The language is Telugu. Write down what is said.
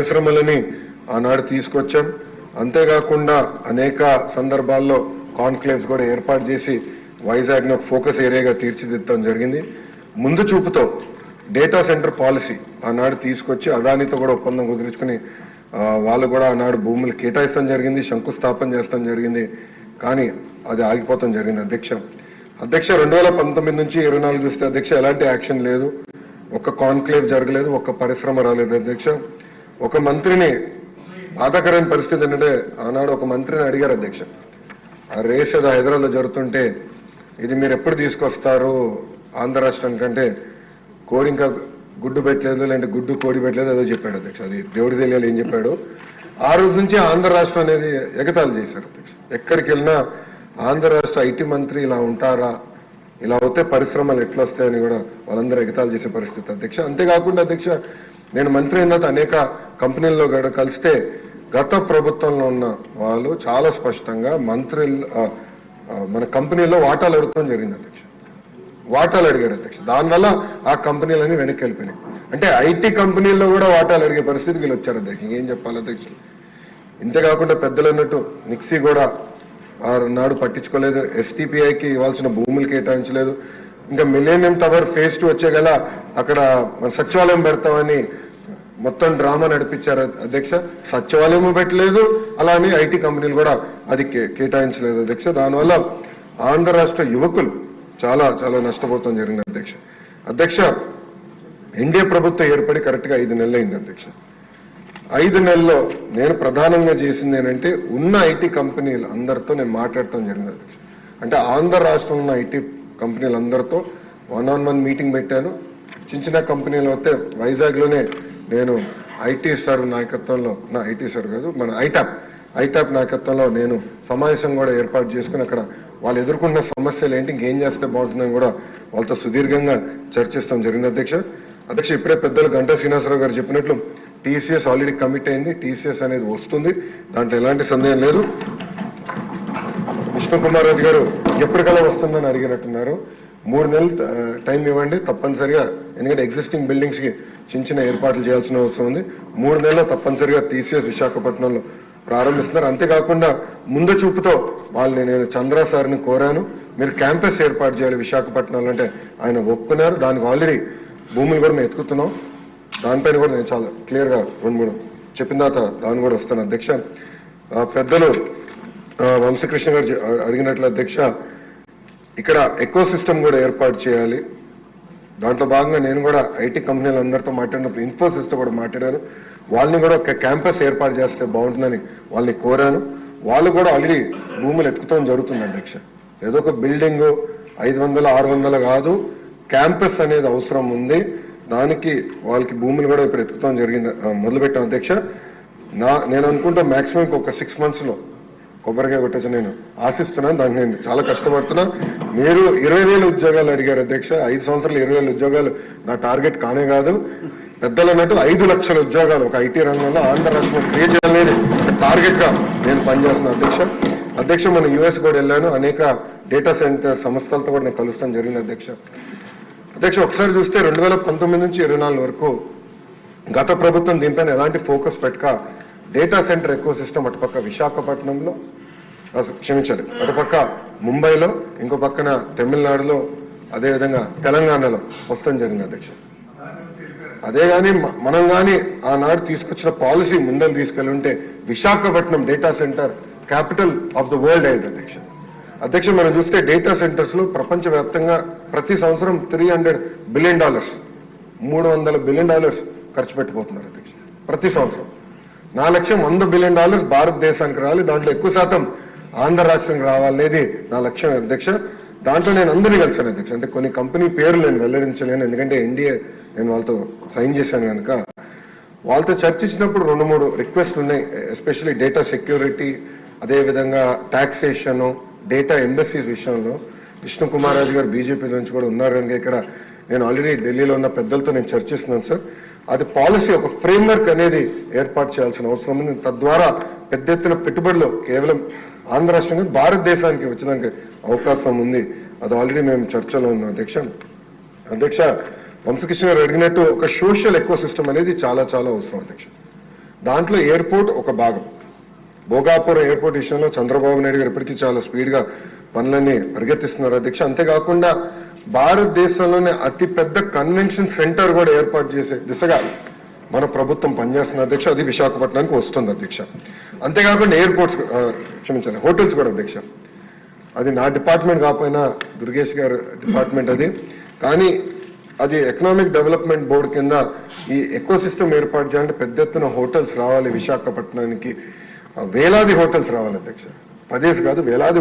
పరిశ్రమలని ఆనాడు తీసుకొచ్చాం. అంతేకాకుండా అనేక సందర్భాల్లో కాన్క్లేవ్స్ కూడా ఏర్పాటు చేసి వైజాగ్ను ఒక ఫోకస్ ఏరియాగా తీర్చిదిద్దడం జరిగింది. ముందు చూపుతో డేటా సెంటర్ పాలసీ ఆనాడు తీసుకొచ్చి అదానితో కూడా ఒప్పందం కుదుర్చుకుని వాళ్ళు కూడా ఆనాడు భూములు కేటాయిస్తాం జరిగింది, శంకుస్థాపన చేస్తాం జరిగింది. కానీ అది ఆగిపోతాం జరిగింది. అధ్యక్ష 2019 నుంచి 24 చూస్తే అధ్యక్ష ఎలాంటి యాక్షన్ లేదు, ఒక్క కాన్క్లేవ్ జరగలేదు, ఒక్క పరిశ్రమ రాలేదు. అధ్యక్ష ఒక మంత్రిని బాధాకరమైన పరిస్థితి ఏంటంటే ఆనాడు ఒక మంత్రిని అడిగారు అధ్యక్ష, ఆ రేస్ ఏదో హైదరాబాద్లో జరుగుతుంటే ఇది మీరు ఎప్పుడు తీసుకొస్తారు ఆంధ్ర రాష్ట్రానికంటే కోడి ఇంకా గుడ్డు పెట్టలేదు, లేదంటే గుడ్డు కోడి పెట్టలేదు ఏదో చెప్పాడు అధ్యక్ష. అది దేవుడి తెలియాలి ఏం చెప్పాడు. ఆ రోజు నుంచి ఆంధ్ర రాష్ట్రం అనేది ఎగతాళి చేశారు అధ్యక్ష. ఎక్కడికి వెళ్ళినా ఆంధ్ర రాష్ట్ర ఐటీ మంత్రి ఇలా ఉంటారా, ఇలా అవుతే పరిశ్రమలు ఎట్లా వస్తాయని కూడా వాళ్ళందరూ ఎగతాళి చేసే పరిస్థితి అధ్యక్ష. అంతేకాకుండా అధ్యక్ష నేను మంత్రి అయిన అనేక కంపెనీల్లో కూడా కలిస్తే గత ప్రభుత్వంలో ఉన్న వాళ్ళు చాలా స్పష్టంగా మన కంపెనీలో వాటాలు అడుగుతాం జరిగింది అధ్యక్ష. వాటాలు అడిగారు అధ్యక్ష. దానివల్ల ఆ కంపెనీలన్నీ వెనక్కి వెళ్ళిపోయినాయి. అంటే ఐటీ కంపెనీల్లో కూడా వాటాలు అడిగే పరిస్థితి వీళ్ళు వచ్చారు అధ్యక్ష. ఏం చెప్పాలి అధ్యక్ష. ఇంతేకాకుండా పెద్దలు అన్నట్టు నిక్సీ కూడా నాడు పట్టించుకోలేదు, ఎస్టీపీఐకి ఇవ్వాల్సిన భూములు కేటాయించలేదు. ఇంకా మిలేనియం టవర్ ఫేజ్ 2 వచ్చే గల అక్కడ మన సచివాలయం పెడతామని మొత్తం డ్రామా నడిపించారు అధ్యక్ష. సచివాలయం పెట్టలేదు, అలానే ఐటీ కంపెనీలు కూడా అది కేటాయించలేదు అధ్యక్ష. దానివల్ల ఆంధ్ర రాష్ట్ర యువకులు చాలా చాలా నష్టపోతాం జరిగింది అధ్యక్ష. ఎన్డీఏ ప్రభుత్వం ఏర్పడి కరెక్ట్గా 5 నెలలు అయింది అధ్యక్ష. 5 నెలల్లో నేను ప్రధానంగా చేసింది ఏంటంటే ఉన్న ఐటీ కంపెనీలు అందరితో నేను మాట్లాడటం జరిగింది అధ్యక్ష. అంటే ఆంధ్ర రాష్ట్రంలో ఉన్న ఐటీ కంపెనీలు అందరితో 1-on-1 మీటింగ్ పెట్టాను. చిన్న కంపెనీలు అయితే వైజాగ్లోనే నేను ఐటీ సార్ నాయకత్వంలో, ఐటీ సార్ కాదు మన ఐటాప్ నాయకత్వంలో నేను సమావేశం కూడా ఏర్పాటు చేసుకుని అక్కడ వాళ్ళు ఎదుర్కొన్న సమస్యలు ఏంటి, ఇంకేం చేస్తే బాగుంటుందని కూడా వాళ్ళతో సుదీర్ఘంగా చర్చిస్తాం జరిగింది అధ్యక్ష. ఇప్పుడే పెద్దలు గంటా శ్రీనివాసరావు గారు చెప్పినట్లు టీసీఎస్ ఆల్రెడీ కమిట్ అయింది. టీసీఎస్ అనేది వస్తుంది, దాంట్లో ఎలాంటి సందేహం లేదు. విష్ణు కుమార్ రాజు గారు ఎప్పటికల్లా వస్తుందని అడిగినట్టున్నారు. 3 నెలలు టైం ఇవ్వండి తప్పనిసరిగా, ఎందుకంటే ఎగ్జిస్టింగ్ బిల్డింగ్స్ కి చిన్న ఏర్పాట్లు చేయాల్సిన అవసరం ఉంది. 3 నెలల్లో తప్పనిసరిగా టీసీఎస్ విశాఖపట్నంలో ప్రారంభిస్తున్నారు. అంతేకాకుండా ముందు చూపుతో వాళ్ళని నేను చంద్ర సార్ని కోరాను, మీరు క్యాంపస్ ఏర్పాటు చేయాలి విశాఖపట్నంలో అంటే ఆయన ఒప్పుకున్నారు. దానికి ఆల్రెడీ భూములు కూడా మేము ఎత్తుకుతున్నాం. దానిపైన కూడా నేను చాలా క్లియర్గా 2-3 చెప్పిన తర్వాత దాన్ని కూడా వస్తాను అధ్యక్ష. పెద్దలు వంశకృష్ణ గారు అడిగినట్లు అధ్యక్ష, ఇక్కడ ఎకో సిస్టమ్ కూడా ఏర్పాటు చేయాలి. దాంట్లో భాగంగా నేను కూడా ఐటీ కంపెనీలు అందరితో మాట్లాడినప్పుడు ఇన్ఫోసిస్తో కూడా మాట్లాడాను. వాళ్ళని కూడా ఒక క్యాంపస్ ఏర్పాటు చేస్తే బాగుంటుందని వాళ్ళని కోరాను. వాళ్ళు కూడా ఆల్రెడీ భూములు ఎత్తుకుతాం జరుగుతుంది అధ్యక్ష. ఏదో ఒక బిల్డింగ్ 500-600 కాదు, క్యాంపస్ అనేది అవసరం ఉంది. దానికి వాళ్ళకి భూములు కూడా ఇప్పుడు ఎత్తుకుతాం జరిగింది, మొదలుపెట్టాం అధ్యక్ష. నేను అనుకుంటా మాక్సిమం ఒక 6 monthsలో కొబ్బరికాయ కొట్టచ్చు నేను ఆశిస్తున్నాను. దానికి నేను చాలా కష్టపడుతున్నా. మీరు 20,000 ఉద్యోగాలు అడిగారు అధ్యక్ష. 5 సంవత్సరాలు 20,000 ఉద్యోగాలు నా టార్గెట్ కానే కాదు. పెద్దలు అన్నట్టు 5 లక్షల ఉద్యోగాలు ఒక ఐటీ రంగంలో ఆంధ్ర రాష్ట్రంలో క్రియేట్ చేయాలని టార్గెట్ గా నేను పనిచేస్తున్నాను అధ్యక్ష. మనం యుఎస్ కూడా వెళ్ళాను, అనేక డేటా సెంటర్ సంస్థలతో కూడా నేను కలుస్తాను జరిగింది అధ్యక్ష. ఒకసారి చూస్తే 2019 నుంచి 24 వరకు గత ప్రభుత్వం దీనిపైన ఎలాంటి ఫోకస్ పెట్టక డేటా సెంటర్ ఎకో సిస్టమ్ అటుపక్క విశాఖపట్నంలో, క్షమించాలి, అటుపక్క ముంబైలో, ఇంకో పక్కన తమిళనాడులో, అదేవిధంగా తెలంగాణలో వస్తాం జరిగింది అధ్యక్ష. అదే కానీ మనం కానీ ఆనాడు తీసుకొచ్చిన పాలసీ ముందలు తీసుకెళ్ళి ఉంటే Visakhapatnam data centre capital of the world అయ్యేది అధ్యక్ష. మనం చూస్తే డేటా సెంటర్స్ లో ప్రపంచవ్యాప్తంగా ప్రతి సంవత్సరం $300 బిలియన్, $300 బిలియన్ ఖర్చు పెట్టిపోతున్నారు అధ్యక్ష ప్రతి సంవత్సరం. నా లక్ష్యం $100 బిలియన్ భారతదేశానికి రావాలి, దాంట్లో ఎక్కువ శాతం ఆంధ్ర రాష్ట్రానికి రావాలనేది నా లక్ష్యం అధ్యక్ష. దాంట్లో నేను అందరినీ కలిసాను అధ్యక్ష. అంటే కొన్ని కంపెనీ పేర్లు నేను వెల్లడించలేను, ఎందుకంటే ఎన్డీఏ నేను వాళ్ళతో సైన్ చేశాను కనుక. వాళ్ళతో చర్చించినప్పుడు 2-3 రిక్వెస్ట్లు ఉన్నాయి, ఎస్పెషల్లీ డేటా సెక్యూరిటీ, అదేవిధంగా టాక్సేషన్, డేటా ఎంబసీస్ విషయంలో. విష్ణు కుమార్ రాజు గారు బీజేపీ నుంచి కూడా ఉన్నారు కనుక ఇక్కడ నేను ఆల్రెడీ ఢిల్లీలో ఉన్న పెద్దలతో నేను చర్చిస్తున్నాను సార్. అది పాలసీ ఒక ఫ్రేమ్వర్క్ అనేది ఏర్పాటు చేయాల్సిన అవసరం ఉంది. తద్వారా పెద్ద ఎత్తున పెట్టుబడులు కేవలం ఆంధ్ర రాష్ట్రంగా భారతదేశానికి వచ్చేదానికి అవకాశం ఉంది. అది ఆల్రెడీ మేము చర్చలో ఉన్నాం అధ్యక్ష. వంశకృష్ణ గారు అడిగినట్టు ఒక సోషల్ ఎకో సిస్టమ్ అనేది చాలా చాలా అవసరం అధ్యక్ష. దాంట్లో ఎయిర్పోర్ట్ ఒక భాగం. భోగాపురం ఎయిర్పోర్ట్ విషయంలో చంద్రబాబు నాయుడు గారు ఇప్పటికీ చాలా స్పీడ్గా పనులన్నీ పరిగెత్తిస్తున్నారు అధ్యక్ష. అంతేకాకుండా భారతదేశంలోనే అతిపెద్ద కన్వెన్షన్ సెంటర్ కూడా ఏర్పాటు చేసే దిశగా మన ప్రభుత్వం పనిచేస్తున్న అధ్యక్ష. అది విశాఖపట్నానికి వస్తుంది అధ్యక్ష. అంతేకాకుండా ఎయిర్పోర్ట్స్ క్షమించాలి హోటల్స్ కూడా అధ్యక్ష. అది నా డిపార్ట్మెంట్ కాకపోయినా దుర్గేష్ గారు డిపార్ట్మెంట్ అది. కానీ అది ఎకనామిక్ డెవలప్మెంట్ బోర్డు కింద ఈ ఎకో సిస్టమ్ ఏర్పాటు చేయాలంటే పెద్ద ఎత్తున హోటల్స్ రావాలి విశాఖపట్నానికి. వేలాది హోటల్స్ రావాలి అధ్యక్ష. 10 కాదు వేలాది